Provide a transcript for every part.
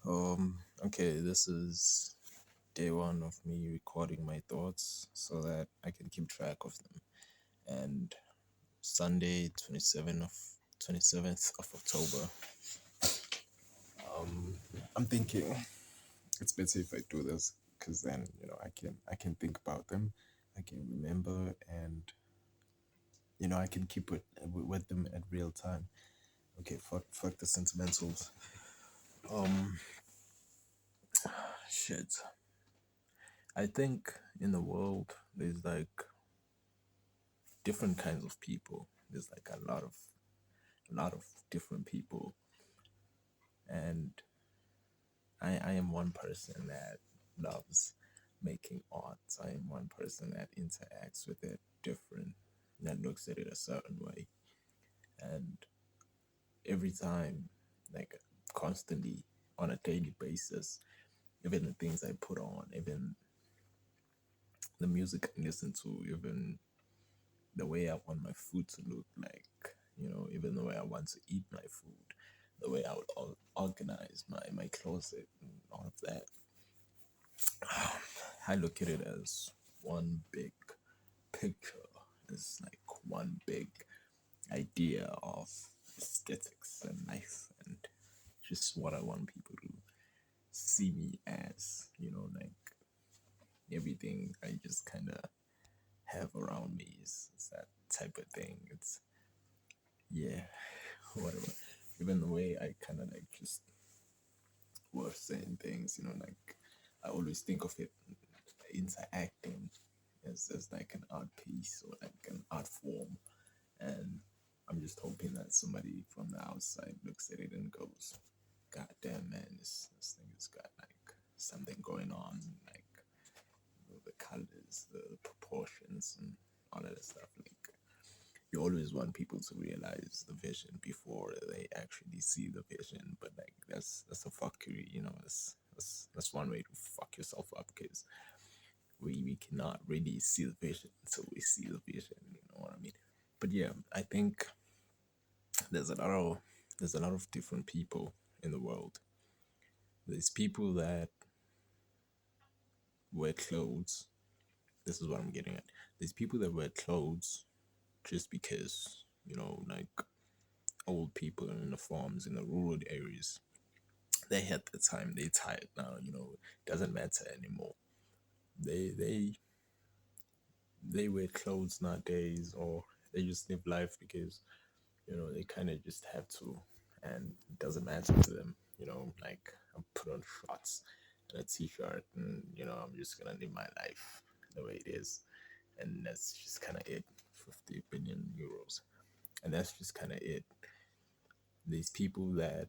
Okay, this is day one of me recording my thoughts so that I can keep track of them. And Sunday, 27th of October, I'm thinking it's better if I do this because then, I can think about them, I can remember, and I can keep it with them at real time. Okay, fuck the sentimentals. Um, Shit. I think in the world there's like different kinds of people. There's like a lot of different people, and I am one person that loves making art. I am one person that interacts with it different, that looks at it a certain way, and every time, like constantly on a daily basis, even the things I put on, even the music I listen to, even the way I want my food to look like, even the way I want to eat my food, the way I would organize my closet and all of that. I look at it as one big picture. It's like one big idea of aesthetics and life and just what I want people to see me as, like everything I just kind of have around me is that type of thing. It's, yeah, whatever. Even the way I kind of like just were saying things, like I always think of it interacting as like an art piece or like an art form. And I'm just hoping that somebody from the outside looks at it and goes, God damn, man, this thing has got like something going on, like the colors, the proportions, and all of that stuff. Like, you always want people to realize the vision before they actually see the vision, but like that's a fuckery, that's one way to fuck yourself up because we cannot really see the vision until we see the vision, you know what I mean? But yeah, I think there's a lot of there's a lot of different people in the world. There's people that wear clothes. This is what I'm getting at. There's people that wear clothes just because, like old people in the farms in the rural areas, they had the time, they tired now, it doesn't matter anymore. They they they wear clothes nowadays, or they just live life because they kind of just have to, and it doesn't matter to them. Like I put on shorts and a t-shirt, and I'm just gonna live my life the way it is, and that's just kind of it. 50 billion euros, and that's just kind of it. These people that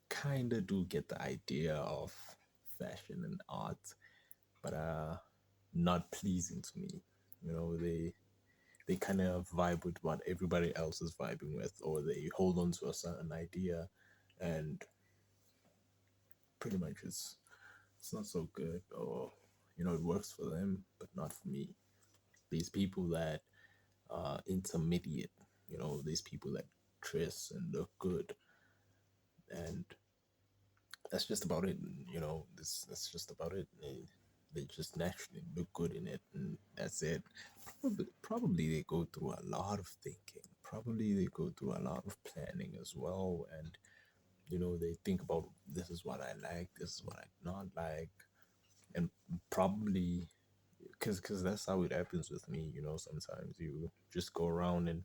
kind of do get the idea of fashion and art, but not pleasing to me. They kind of vibe with what everybody else is vibing with, or they hold on to a certain idea, and pretty much it's not so good, or it works for them, but not for me. These people that are intermediate, these people that dress and look good, and that's just about it. That's just about it. They just naturally look good in it, and that's it. Probably they go through a lot of thinking. Probably they go through a lot of planning as well, and they think about, this is what I like, this is what I not like, and probably because that's how it happens with me. Sometimes you just go around and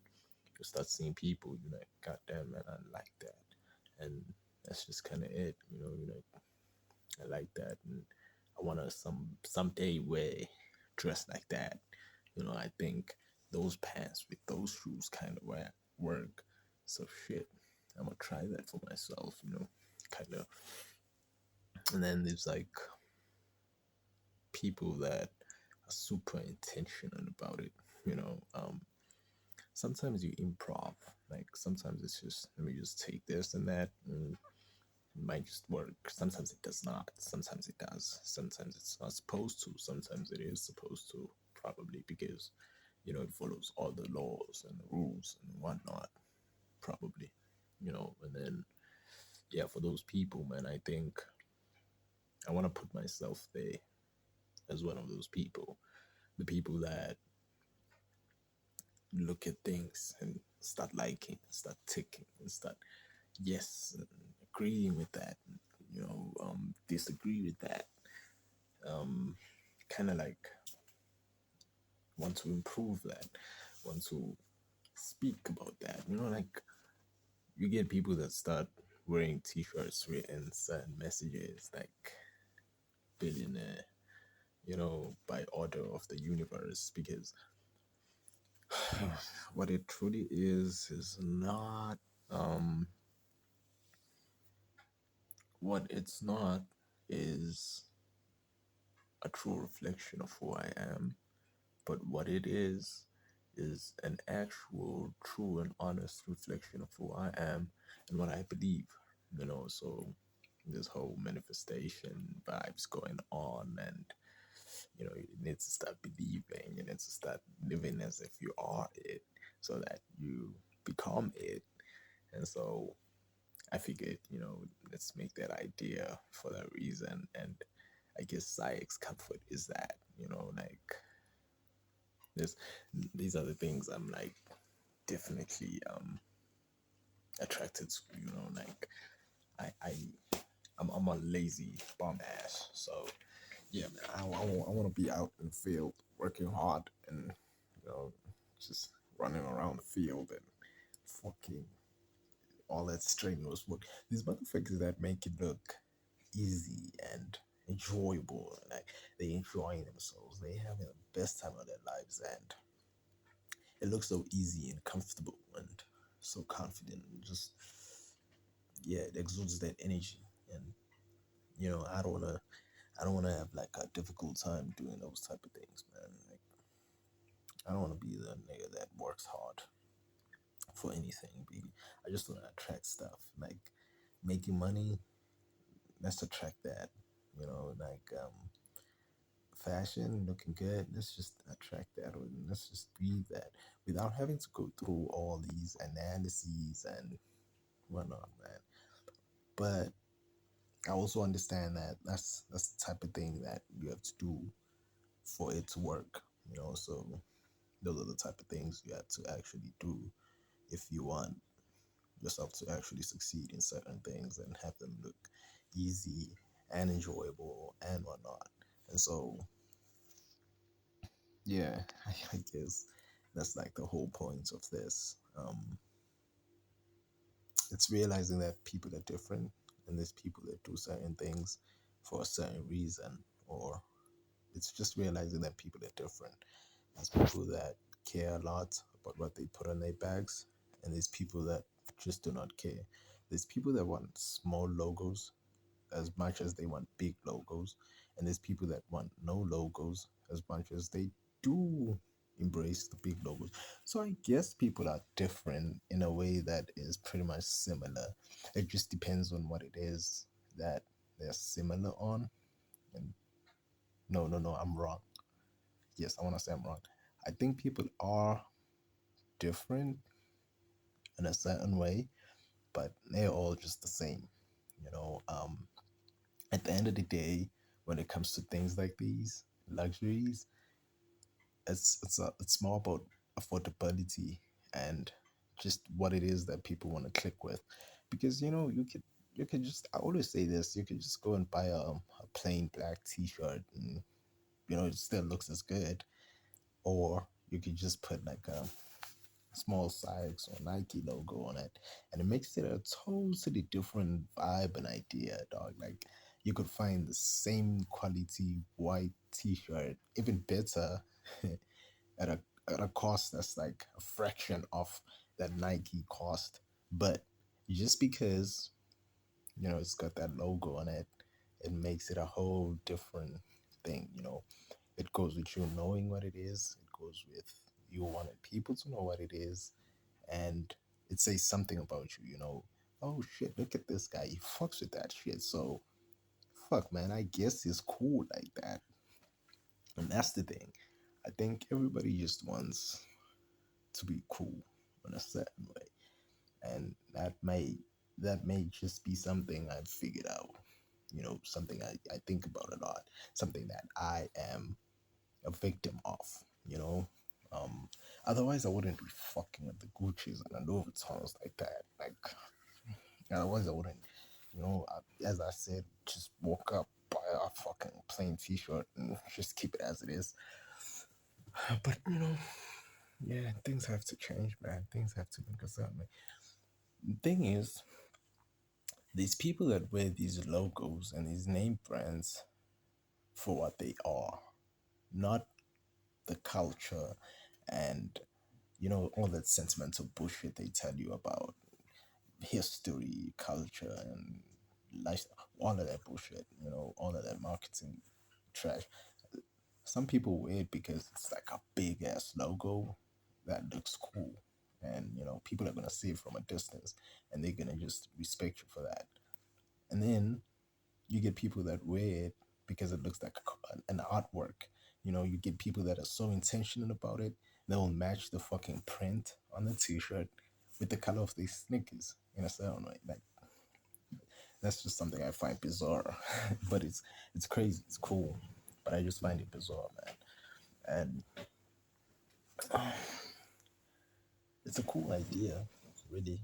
you start seeing people. You're like, God damn, man, I like that, and that's just kind of it. You're like, I like that, and I want to someday wear dress like that. I think those pants with those shoes kind of work. So shit, I'm gonna try that for myself. Kind of. And then there's like people that are super intentional about it. Sometimes you improv. Like sometimes it's just, let me just take this and that, and it might just work. Sometimes it does not. Sometimes it does. Sometimes it's not supposed to. Sometimes it is supposed to. Probably because it follows all the laws and the rules and whatnot. Probably, and then yeah, for those people, man, I think I want to put myself there as one of those people. The people that look at things and start liking, start ticking, and start, yes, agreeing with that, disagree with that, kind of like want to improve that, want to speak about that. Like you get people that start wearing t-shirts written certain messages like billionaire, by order of the universe, because what it truly is not, um what it's not is a true reflection of who I am, but what it is an actual, true, and honest reflection of who I am and what I believe. So this whole manifestation vibes going on, and you need to start believing, you need to start living as if you are it, so that you become it. And so I figured, let's make that idea for that reason. And I guess Ciux Comfort is that, like this these are the things I'm like definitely attracted to, like I I'm a lazy bum ass. So yeah, man, I want to be out in the field working hard and just running around the field and fucking all that strenuous work. These motherfuckers that make it look easy and enjoyable, and like they enjoying themselves, they having the best time of their lives, and it looks so easy and comfortable and so confident, and just yeah, it exudes that energy. And I don't wanna have like a difficult time doing those type of things, man. Like I don't wanna be the nigga that works hard for anything, baby. I just wanna attract stuff like making money. Let's attract that. Like fashion, looking good. Let's just attract that, or let's just breathe that without having to go through all these analyses and whatnot, man. But I also understand that that's the type of thing that you have to do for it to work. So those are the type of things you have to actually do if you want yourself to actually succeed in certain things and have them look easy and enjoyable and whatnot. And so yeah, I guess that's like the whole point of this. It's realizing that people are different, and there's people that do certain things for a certain reason, or it's just realizing that people are different. There's people that care a lot about what they put on their bags, and there's people that just do not care. There's people that want small logos as much as they want big logos, and there's people that want no logos as much as they do embrace the big logos. So I guess people are different in a way that is pretty much similar. It just depends on what it is that they're similar on. And no, no, no, I'm wrong. Yes, I want to say I'm wrong. I think people are different in a certain way, but they're all just the same. You know, um, at the end of the day, when it comes to things like these luxuries, it's more about affordability and just what it is that people want to click with, because you could just, I always say this, you could just go and buy a plain black t-shirt, and it still looks as good. Or you could just put like a small Ciux or Nike logo on it, and it makes it a totally different vibe and idea, dog. Like you could find the same quality white T-shirt, even better, at a cost that's like a fraction of that Nike cost. But just because it's got that logo on it, it makes it a whole different thing. It goes with you knowing what it is. It goes with you wanted people to know what it is, and it says something about you. Oh shit, look at this guy. He fucks with that shit. So fuck, man. I guess he's cool like that, and that's the thing. I think everybody just wants to be cool in a certain way, and that may that may just be something I've figured out. Something I think about a lot, something that I am a victim of, you know. Um, Otherwise, I wouldn't be fucking with the Gucci's and the Louis Vuittons like that. Like, otherwise, I wouldn't, as I said, just walk up, buy a fucking plain t shirt and just keep it as it is. But, yeah, things have to change, man. Things have to make a certain way. The thing is, these people that wear these logos and these name brands for what they are, not the culture and all that sentimental bullshit they tell you about history, culture, and lifestyle, all of that bullshit, all of that marketing trash. Some people wear it because it's like a big ass logo that looks cool, and people are gonna see it from a distance, and they're gonna just respect you for that. And then you get people that wear it because it looks like an artwork. You get people that are so intentional about it, they'll match the fucking print on the t-shirt with the color of their sneakers in a certain way. Like, that's just something I find bizarre. But it's crazy, it's cool, but I just find it bizarre, man. And it's a cool idea, really.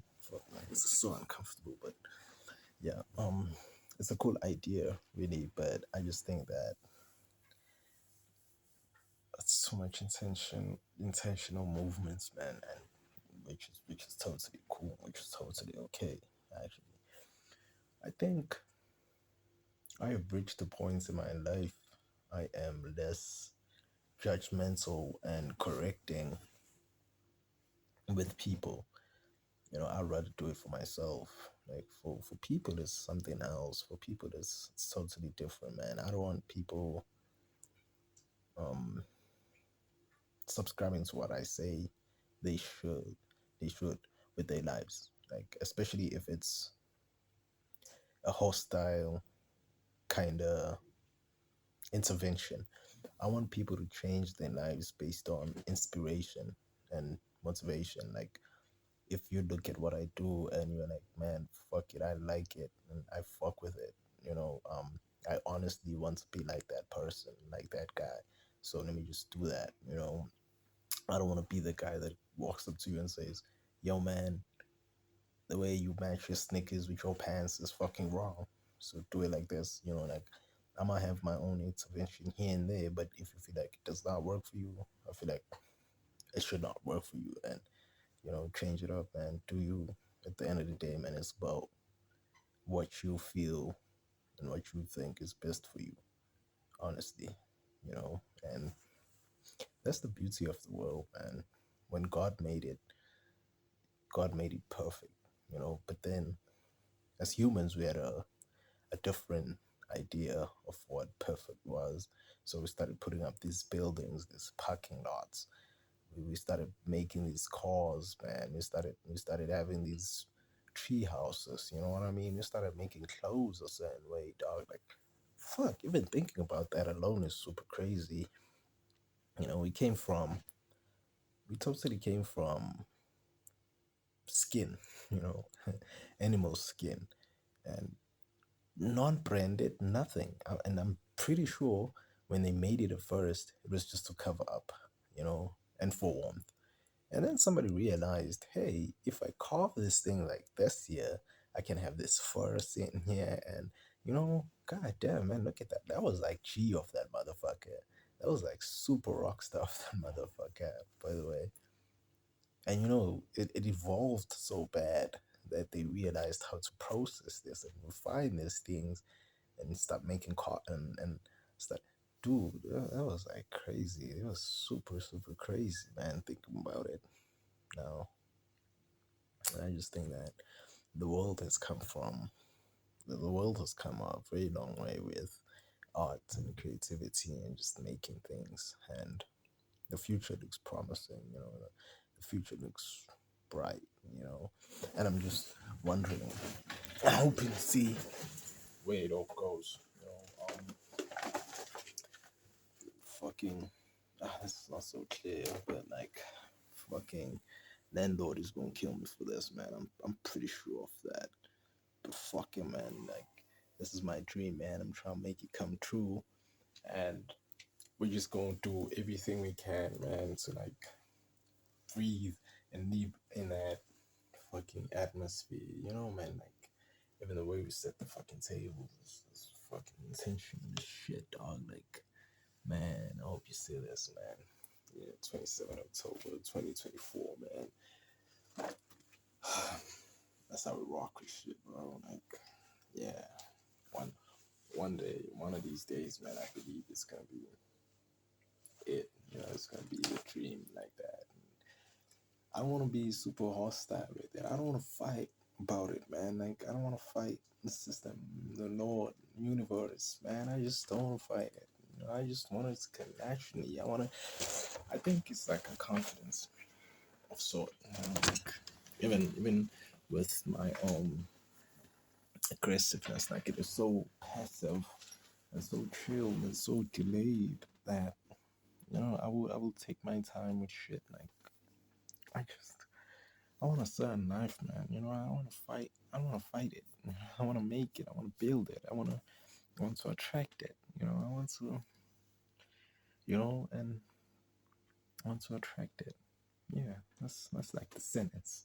It's so uncomfortable, but yeah, it's a cool idea, really. But I just think that so much intentional movements, man, and which is totally cool, which is totally okay. Actually, I think I have reached the point in my life I am less judgmental and correcting with people. I'd rather do it for myself. Like, for people it's something else. For people it's totally different, man. I don't want people um subscribing to what I say. They should. They should with their lives. Like, especially if it's a hostile kind of intervention. I want people to change their lives based on inspiration and motivation. Like, if you look at what I do and you're like, man, fuck it, I like it and I fuck with it, I honestly want to be like that person, like that guy. So let me just do that. I don't want to be the guy that walks up to you and says, yo, man, the way you match your sneakers with your pants is fucking wrong. So do it like this, like I might have my own intervention here and there, but if you feel like it does not work for you, I feel like it should not work for you. And, change it up and do you. At the end of the day, man, it's about what you feel and what you think is best for you, honestly, and that's the beauty of the world, man. When God made it perfect, but then as humans, we had a different idea of what perfect was. So we started putting up these buildings, these parking lots. We started making these cars, man. We started having these tree houses. You know what I mean? We started making clothes a certain way, dog. Like, fuck. Even thinking about that alone is super crazy. We totally came from skin. You know, animal skin, and non-branded, nothing. And I'm pretty sure when they made it at first, it was just to cover up, and for warmth. And then somebody realized, hey, if I carve this thing like this here, I can have this fur sitting here. And, god damn, man, look at that. That was like G of that motherfucker. That was like super rock stuff, that motherfucker, by the way. And, it evolved so bad that they realized how to process this and refine these things and start making cotton and start. Dude, that was like crazy. It was super, super crazy, man, thinking about it now. I just think that the world has come from the world has come a very long way with art and creativity and just making things, and the future looks promising. The future looks bright. And I'm just wondering, hoping to see where it all goes. Fucking, this is not so clear, but like, fucking landlord is gonna kill me for this, man. I'm pretty sure of that. But fuck it, man. Like, this is my dream, man. I'm trying to make it come true. And we're just gonna do everything we can, man, to like breathe and live in that fucking atmosphere, man. Like, even the way we set the fucking tables is fucking intentional as shit, dog. Like, man, I hope you see this, man. Yeah, 27 October 2024, man. That's how we rock with shit, bro. Like, yeah, one one day, one of these days, man, I believe it's gonna be it. It's gonna be a dream like that. I don't want to be super hostile with it. I don't want to fight about it, man. Like, I don't want to fight the system, the Lord, universe, man. I just don't want to fight it. I just want it to come naturally. I think it's like a confidence of sort. Like, even with my aggressiveness, like, it is so passive and so chilled and so delayed that I will take my time with shit. Like, I just I want a certain life, man. I want to fight. I want to fight it. I want to make it. I want to build it. I want to attract it. I want to, and I want to attract it. Yeah, that's like the sentence.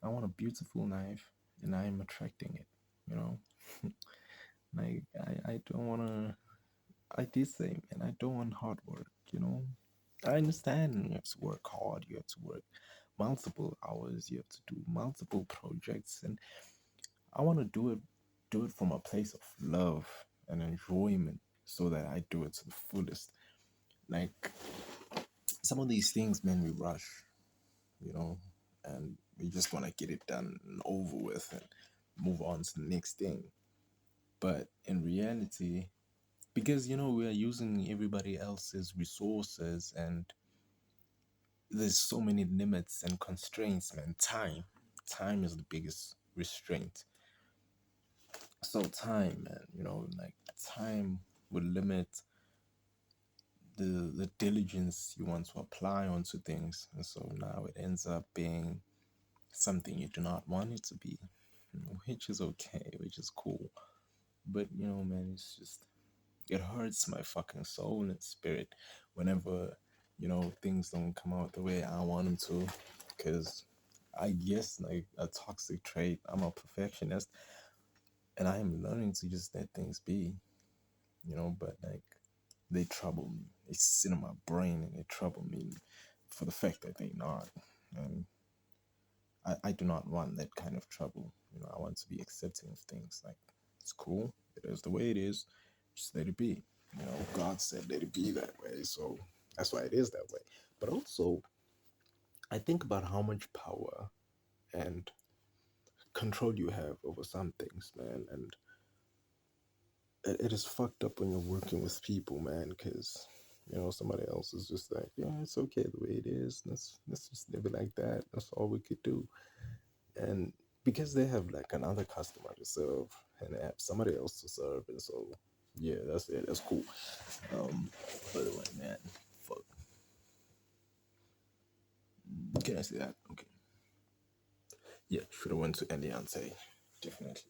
I want a beautiful life, and I am attracting it. You know, like, I don't want to. I did say, man, I don't want hard work. I understand you have to work hard. You have to work multiple hours. You have to do multiple projects, and I want to do it from a place of love and enjoyment, so that I do it to the fullest. Like, some of these things, man, we rush, you know, and we just want to get it done and over with and move on to the next thing. But in reality, because we are using everybody else's resources, and there's so many limits and constraints, man. Time is the biggest restraint. So time, man, like, time will limit the diligence you want to apply onto things, and so now it ends up being something you do not want it to be, which is okay, which is cool. But man, it's just, it hurts my fucking soul and spirit whenever things don't come out the way I want them to, because I guess, like, a toxic trait, I'm a perfectionist, and I am learning to just let things be, but like, they trouble me. They sit in my brain and they trouble me for the fact that they not. And I do not want that kind of trouble. I want to be accepting of things. Like, it's cool. It is the way it is. Just let it be. God said let it be that way. So that's why it is that way. But also, I think about how much power and control you have over some things, man. And it is fucked up when you're working with people, man, because somebody else is just like, yeah, it's okay the way it is. Let's just live it like that. That's all we could do. And because they have like another customer to serve, and they have somebody else to serve, and so yeah, that's it. That's cool. By the way, man, fuck. Can I say that? Okay. Yeah, should have went to Eliante. Definitely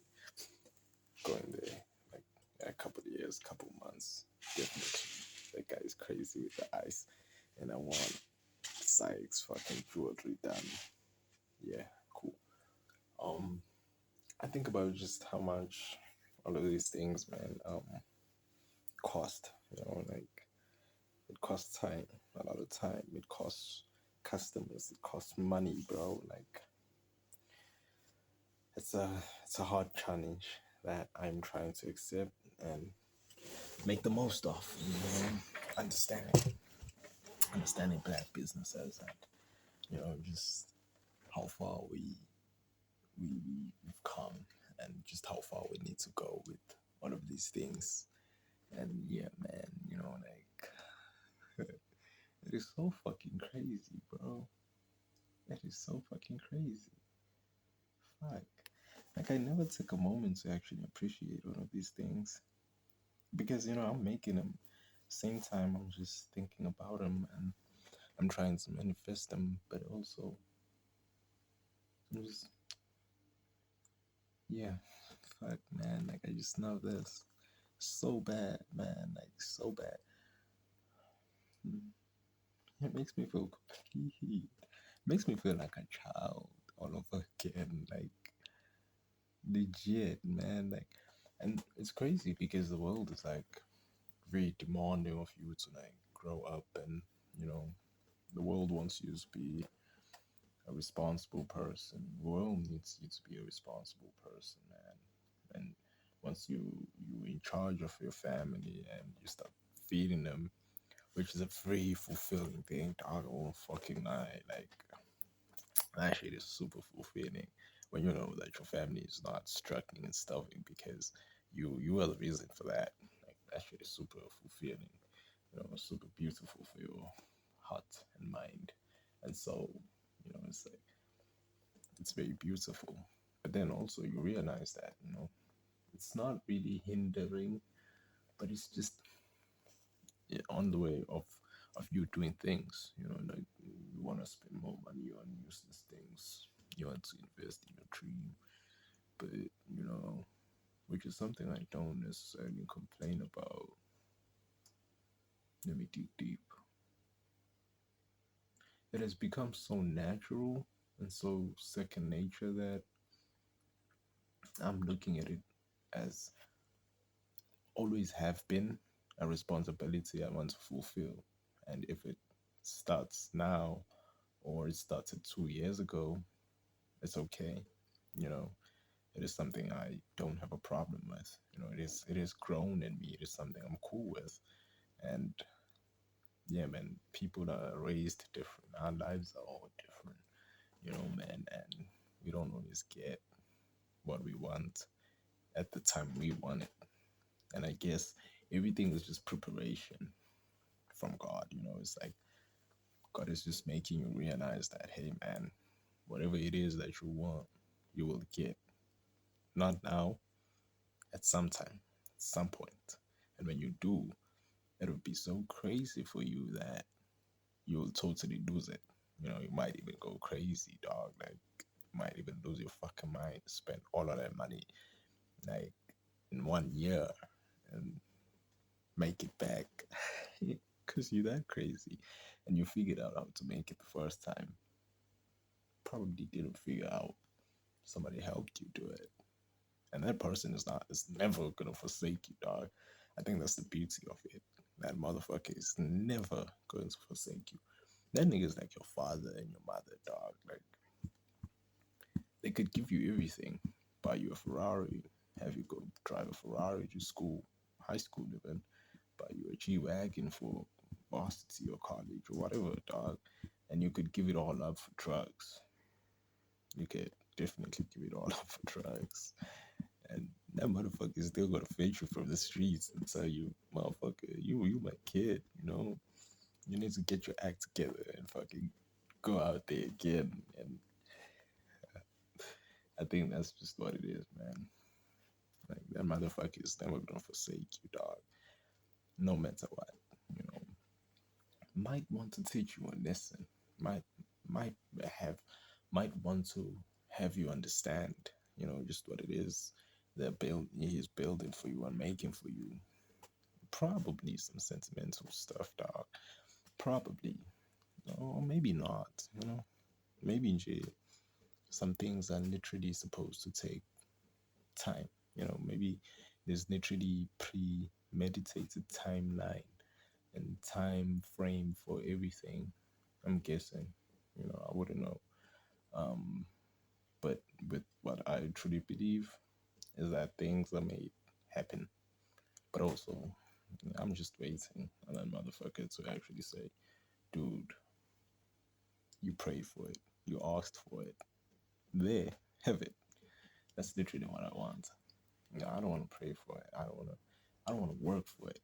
going there, like, in a couple of years, couple of months. Definitely. That guy is crazy with the ice, and I want Ciux fucking jewelry done. Yeah, cool. Um, I think about just how much all of these things, man, cost. Like, it costs time, a lot of time. It costs customers. It costs money, bro. Like, it's a hard challenge that I'm trying to accept and make the most of. Understanding, understanding black businesses, and just how far we've come, and just how far we need to go with all of these things. And yeah, man, like, it is so fucking crazy, bro. It is so fucking crazy. Fuck. Like, I never took a moment to actually appreciate all of these things, because I'm making them. Same time, I'm just thinking about them, and I'm trying to manifest them, but also I'm just, yeah, fuck, man. Like, I just know this so bad, man. Like, so bad. Mm. It makes me feel complete. Makes me feel like a child all over again. Like, legit, man. Like, and it's crazy because the world is like very demanding of you to like grow up, and you know, the world wants you to be a responsible person. The world needs you to be a responsible person, man. And once you in charge of your family and you start feeding them, which is a very fulfilling thing, dog, I won't fucking lie. Like, that shit is super fulfilling when you know that your family is not struggling and starving because you are the reason for that. Like, that shit is super fulfilling, you know, super beautiful for your heart and mind. And so, you know, it's like it's very beautiful. But then also you realize that, you know, it's not really hindering, but it's just on the way of you doing things. You know, like you want to spend more money on useless things. You want to invest in your dream, but you know, which is something I don't necessarily complain about. Let me dig deep. It has become so natural and so second nature that I'm looking at it as always have been a responsibility I want to fulfill. And if it starts now or it started 2 years ago, it's okay. You know, it is something I don't have a problem with. You know, it is grown in me. It is something I'm cool with. And yeah, man, people are raised different. Our lives are all different, you know, man, and we don't always get what we want at the time we want it. And I guess everything is just preparation from God. You know, it's like God is just making you realize that, hey, man, whatever it is that you want, you will get. Not now, at some time, at some point. And when you do, it'll be so crazy for you that you'll totally lose it. You know, you might even go crazy, dog. Like, you might even lose your fucking mind, spend all of that money, like, in 1 year and make it back. Because you're that crazy. And you figured out how to make it the first time. Probably didn't figure out somebody helped you do it. And that person is never gonna forsake you, dog. I think that's the beauty of it. That motherfucker is never going to forsake you. That nigga's like your father and your mother, dog. Like, they could give you everything, buy you a Ferrari, have you go drive a Ferrari to school, high school even, buy you a G wagon for varsity or college or whatever, dog. And you could give it all up for drugs. You could definitely give it all up for drugs. And that motherfucker is still gonna fetch you from the streets and tell you, motherfucker, you my kid, you know, you need to get your act together and fucking go out there again. And I think that's just what it is, man. Like, that motherfucker is never gonna forsake you, dog. No matter what, you know. Might want to teach you a lesson. Might might have might want to have you understand, you know, just what it is that he's building for you and making for you. Probably some sentimental stuff, dog. Probably. Or maybe not, you know. Maybe in jail. Some things are literally supposed to take time. You know, maybe there's literally premeditated timeline and time frame for everything. I'm guessing. You know, I wouldn't know. Um, but with what I truly believe is that things are made happen. But also, I'm just waiting on that motherfucker to actually say, dude, you prayed for it. You asked for it. There, have it. That's literally what I want. You know, I don't want to pray for it. I don't want to work for it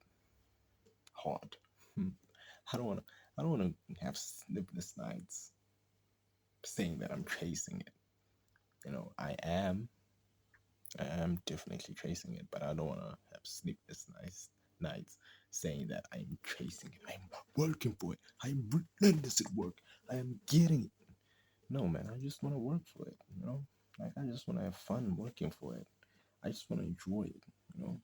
hard. I don't want to. I don't want to have sleepless nights saying that I'm chasing it. You know, I am definitely chasing it, but I don't want to have sleepless nights saying that I'm chasing it. I'm working for it. I'm relentless at work. I am getting it. No, man, I just want to work for it. You know, Like I just want to have fun working for it. I just want to enjoy it. You know,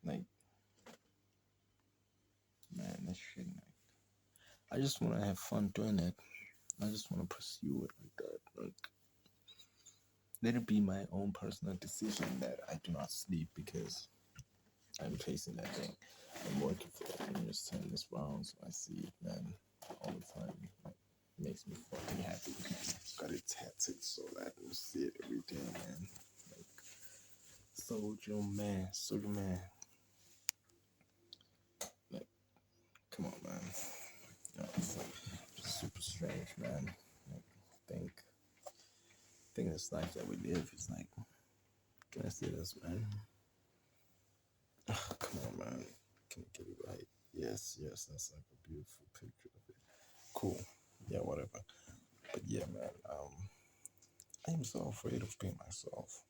like man, that shit. Like, I just want to have fun doing it. I just want to pursue it like that. Like let it be my own personal decision that I do not sleep because I'm chasing that thing. I'm working for it. I'm just turning this round so I see it, man, all the time. Like, it makes me fucking happy. Got it tattooed so that I can see it every day, man. Like, soldier man. Like, come on, man. You know, it's like just super strange, man. Like, think, think this life that we live is like, can I say this, man? Come on, man. Can you get it right? Yes, yes, that's like a beautiful picture of it. Cool. Yeah, whatever. But yeah, man, I'm so afraid of being myself.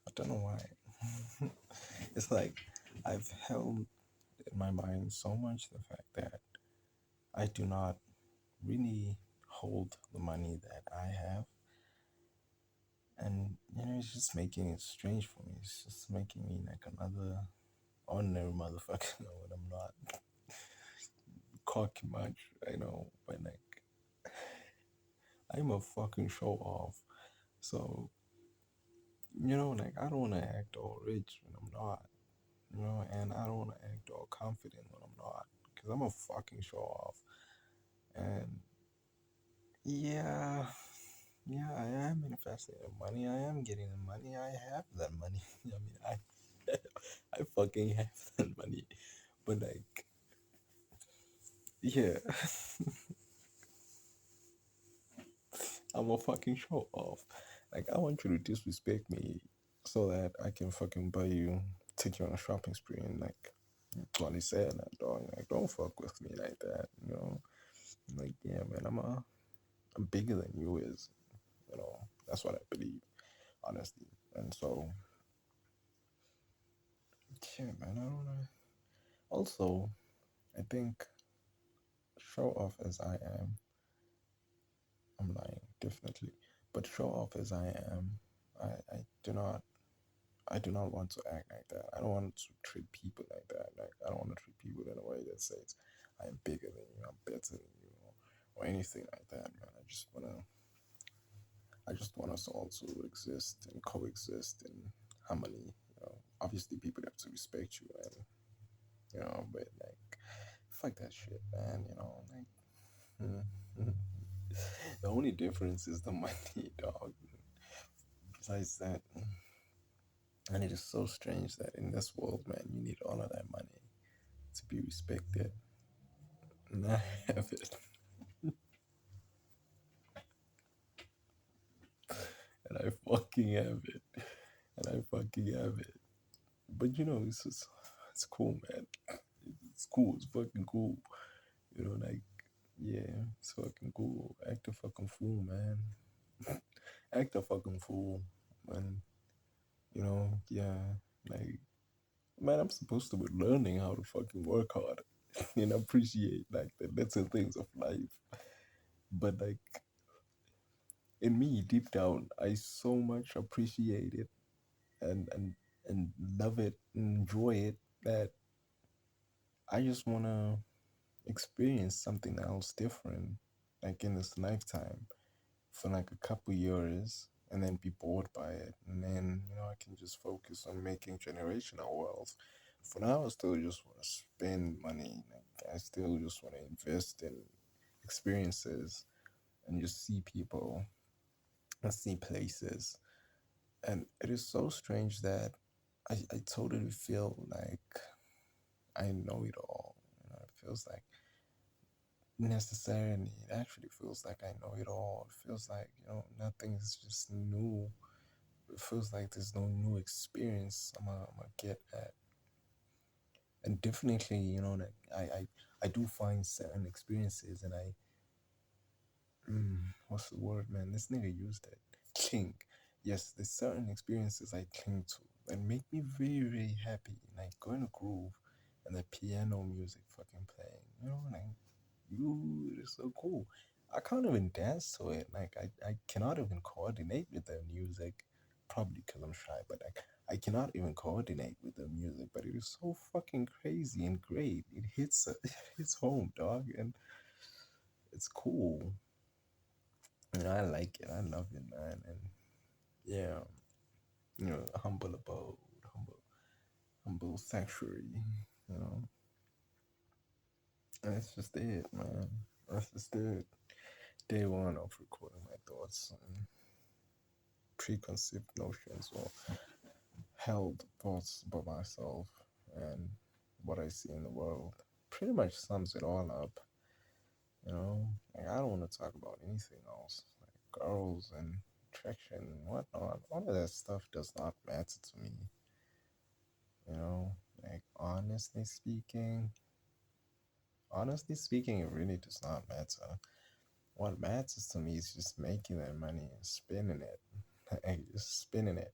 I don't know why. It's like I've held in my mind so much the fact that I do not really hold the money that I have. And, you know, it's just making it strange for me. It's just making me like another ordinary motherfucker. You know, when I'm not cocky much, I know, but like, I'm a fucking show off. So, you know, like, I don't want to act all rich when I'm not, you know, and I don't want to act all confident when I'm not, because I'm a fucking show off. And yeah, yeah, I am investing in money. I am getting the money. I have that money. I mean, I fucking have that money. But like, yeah, I'm a fucking show off. Like, I want you to disrespect me so that I can fucking buy you, take you on a shopping spree, and like, Tony said that, dog. Like, don't fuck with me like that, you know. Like, yeah, man, I'm bigger than you is, you know. That's what I believe, honestly. And so, yeah, man, I don't know. Also, I think show off as I am, I'm lying, definitely. But show off as I am, I do not I do not want to act like that. I don't want to treat people like that. Like I don't want to treat people in a way that says I am bigger than you, I'm better than you, or anything like that, man. I just want us all to exist and coexist in harmony. You know, obviously people have to respect you, and you know, but like, fuck that shit, man. You know, like, the only difference is the money, dog. Besides that, and it is so strange that in this world, man, you need all of that money to be respected. And I have it, and I fucking have it, and I fucking have it. But you know, it's cool, man. It's cool. It's fucking cool. You know, like, yeah, it's fucking cool. Act a fucking fool, man. Act a fucking fool, man. You know, yeah, like, man, I'm supposed to be learning how to fucking work hard and appreciate like the little things of life. But like in me, deep down, I so much appreciate it and and and love it, and enjoy it that I just wanna experience something else different, like in this lifetime, for like a couple years, and then be bored by it, and then you know I can just focus on making generational wealth. For now, I still just want to spend money. Like, I still just want to invest in experiences and just see people and see places. And it is so strange that I totally feel like I know it all. You know, it feels like necessarily, it actually feels like I know it all. It feels like, you know, nothing is just new. It feels like there's no new experience I'm gonna get at. And definitely, you know, like I do find certain experiences and what's the word, man? This nigga used it. Cling. Yes, there's certain experiences I cling to that make me very, very happy. Like going to groove and the piano music fucking playing. You know, like, you, it is so cool. I can't even dance to it. Like I cannot even coordinate with the music. Probably because I'm shy, but I cannot even coordinate with the music. But it is so fucking crazy and great. It hits it hits home, dog, and it's cool. And I like it. I love it, man. And yeah, humble abode, humble sanctuary. You know, and that's just it, man. That's just it. Day one of recording my thoughts and preconceived notions or held thoughts about myself and what I see in the world. Pretty much sums it all up. Like I don't want to talk about anything else, like girls and attraction and whatnot. All of that stuff does not matter to me. Like honestly speaking, it really does not matter. What matters to me is just making that money and spending it. Like just spending it.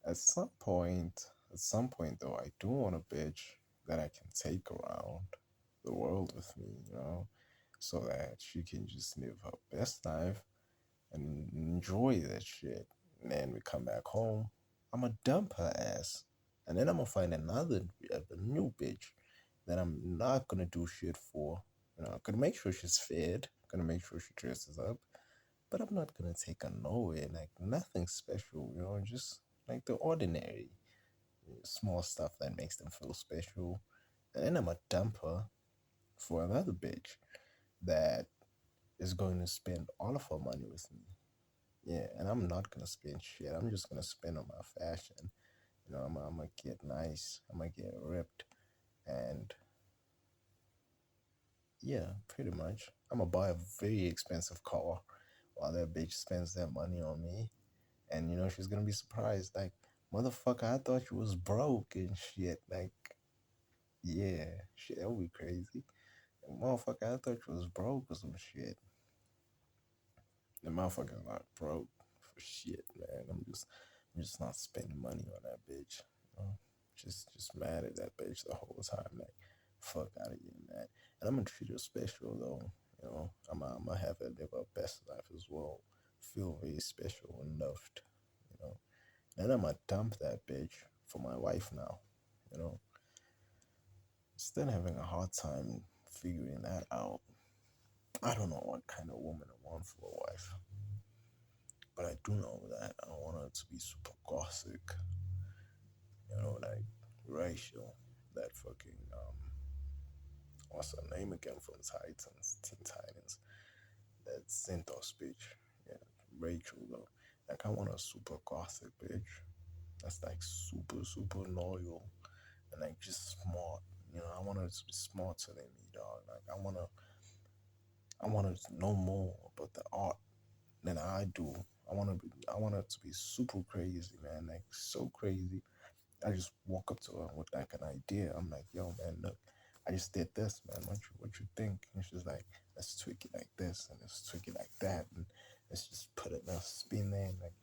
At some point, at some point though, I do want a bitch that I can take around the world with me, so that she can just live her best life and enjoy that shit. And then we come back home, I'ma dump her ass. And then I'm gonna find a new bitch that I'm not gonna do shit for. I'm gonna make sure she's fed, gonna make sure she dresses up, but I'm not gonna take her nowhere. Like nothing special, just like the ordinary small stuff that makes them feel special. And then I'm a dumper for another bitch that is going to spend all of her money with me. Yeah, and I'm not gonna spend shit. I'm just gonna spend on my fashion. I'm gonna get nice. I'm gonna get ripped, and yeah, pretty much. I'm gonna buy a very expensive car while that bitch spends that money on me. And she's gonna be surprised, like, motherfucker, I thought you was broke and shit. Like, yeah, shit, that would be crazy. Like, motherfucker, I thought you was broke or some shit. The motherfucker's not broke for shit, man. I'm just not spending money on that bitch. You know? Just mad at that bitch the whole time. Like, fuck out of here, man. And I'm gonna treat her special though. I'm gonna have her live her best life as well. Feel very special and loved. You know. And I'm gonna dump that bitch for my wife now. You know. Still having a hard time figuring that out. I don't know what kind of woman I want for a wife. But I do know that I want her to be super gothic, like Rachel, that fucking what's her name again from Titans, Teen Titans, that Zenthos bitch, yeah, Rachel though. Like I want a super gothic bitch that's like super super loyal and like just smart. I want her to be smarter than me, dog. Like I want her to know more about the art than I do. I want her to be super crazy, man. Like so crazy. I just walk up to her with like an idea. I'm like, yo, man, look, I just did this, man. What you think? And she's like, let's tweak it like this and let's tweak it like that and let's just put a spin there and like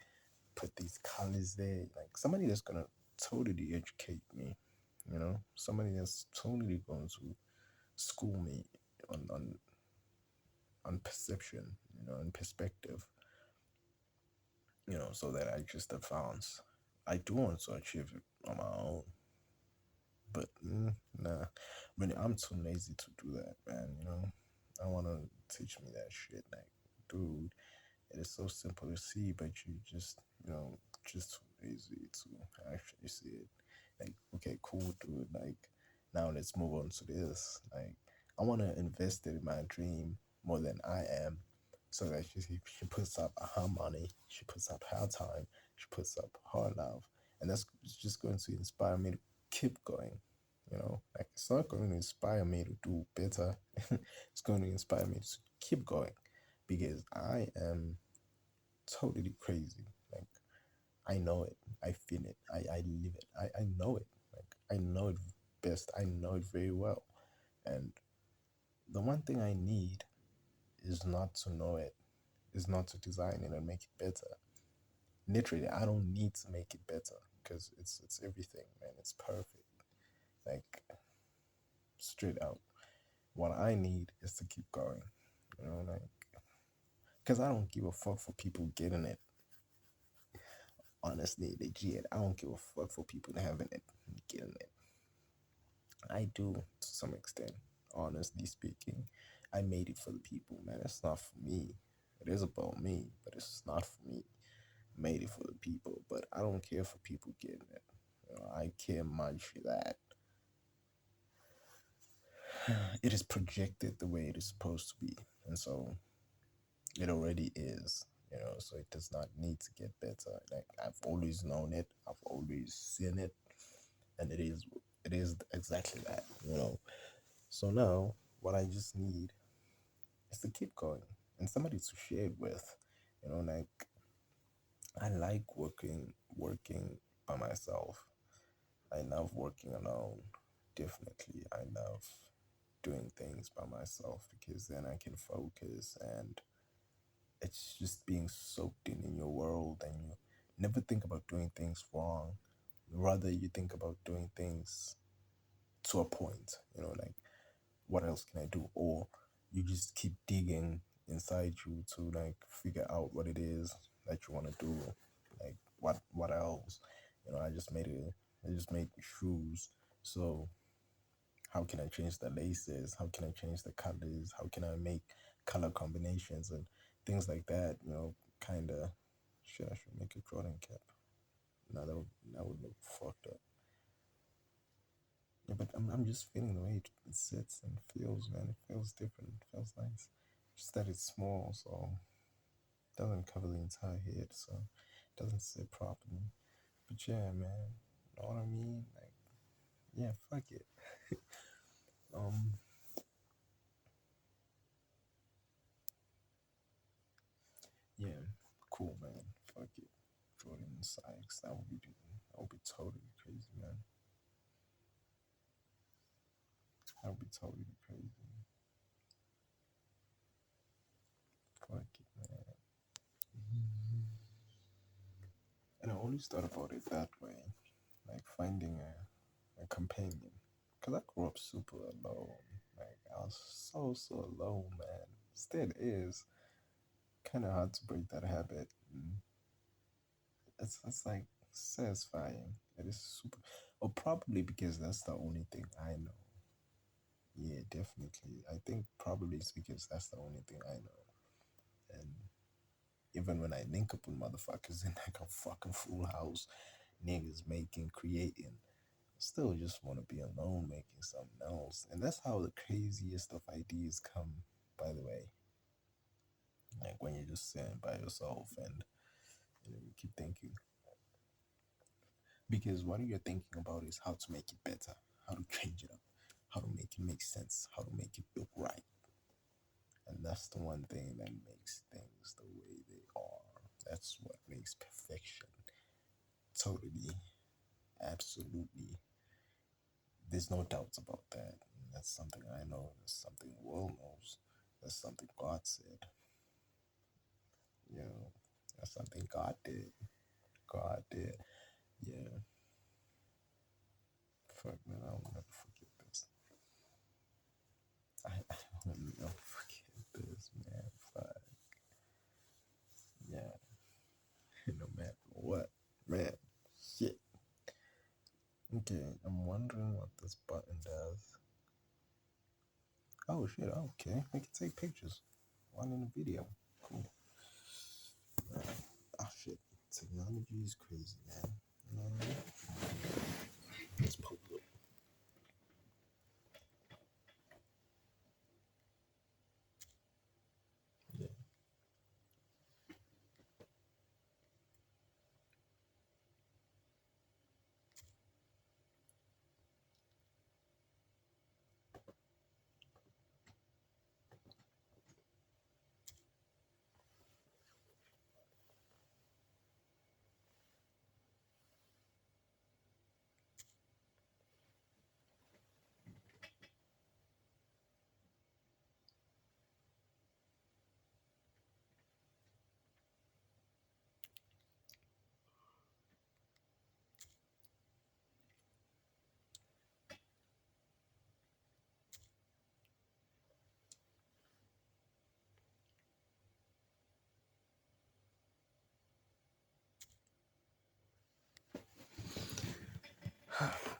put these colors there. Like somebody that's gonna totally educate me, somebody that's totally going to school me on on on perception, and perspective, so that I just advance. I do want to achieve it on my own, but nah, really, I'm too lazy to do that, man. I want to teach me that shit. Like, dude, it is so simple to see, but you just too lazy to actually see it. Like, okay, cool, dude. Like, now let's move on to this. Like, I want to invest it in my dream more than I am, so that she puts up her money, she puts up her time, she puts up her love, and that's just going to inspire me to keep going. Like it's not going to inspire me to do better. It's going to inspire me to keep going because I am totally crazy. Like I know it, I feel it, I live it, I know it. Like I know it best, I know it very well. And the one thing I need is not to know it, is not to design it and make it better. Literally, I don't need to make it better because it's everything, man. It's perfect. Like straight out. What I need is to keep going. Like Because I don't give a fuck for people getting it. Honestly, legit, I don't give a fuck for people having it, getting it. I do to some extent. Honestly speaking, I made it for the people, man. It's not for me. It is about me, but it's not for me. Made it for the people, but I don't care for people getting it. I care much that it is projected the way it is supposed to be, and so it already is. So it does not need to get better. Like I've always known it, I've always seen it, and it is exactly that. So now what I just need is to keep going and somebody to share it with. Like I like working by myself. I love working alone. Definitely, I love doing things by myself because then I can focus, and it's just being soaked in your world, and you never think about doing things wrong. Rather, you think about doing things to a point, like what else can I do? Or you just keep digging inside you to like figure out what it is that you want to do. Like what else? I just made shoes. So how can I change the laces? How can I change the colors? How can I make color combinations and things like that? Kinda. Shit, I should make a Jordan cap. No, that would look fucked up. Yeah, but I'm just feeling the way it sits and feels, man. It feels different. It feels nice. Just that it's small, so it doesn't cover the entire head, so it doesn't sit properly. But yeah, man. Know what I mean? Like, yeah, fuck it. um, yeah, cool, man. Fuck it. Jordan Ciux. That would be totally crazy, man. That would be totally crazy. Fuck it, man. And I always thought about it that way, like finding a companion. Because I grew up super alone. Like, I was so alone, man. Still is. Kind of hard to break that habit. And it's like satisfying. It is super. Or probably because that's the only thing I know. Yeah, definitely. I think probably it's because that's the only thing I know. And even when I link up with motherfuckers in like a fucking full house, niggas making, creating, still just want to be alone making something else. And that's how the craziest of ideas come, by the way. Like when you're just sitting by yourself and you keep thinking. Because what you're thinking about is how to make it better, how to change it up, how to make it make sense, how to make it look right. And that's the one thing that makes things the way they are. That's what makes perfection. Totally, absolutely. There's no doubts about that. That's something I know. That's something the world knows. That's something God said. You know, that's something God did. God did. Yeah. Fuck, man. I will never forget this. I will never forget this, man. Fuck. Yeah. No matter what. Man. Shit. Okay. I'm wondering what this button does. Oh, shit. Okay. I can take pictures. One in the video. Cool. Oh, shit. Technology is crazy, man. Let's pull it up. Yeah.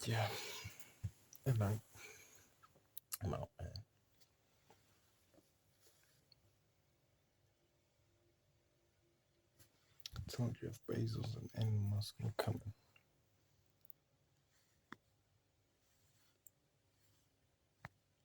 Yeah. And I'm out, man. I told you, Jeff Bezos and Elon Musk are coming.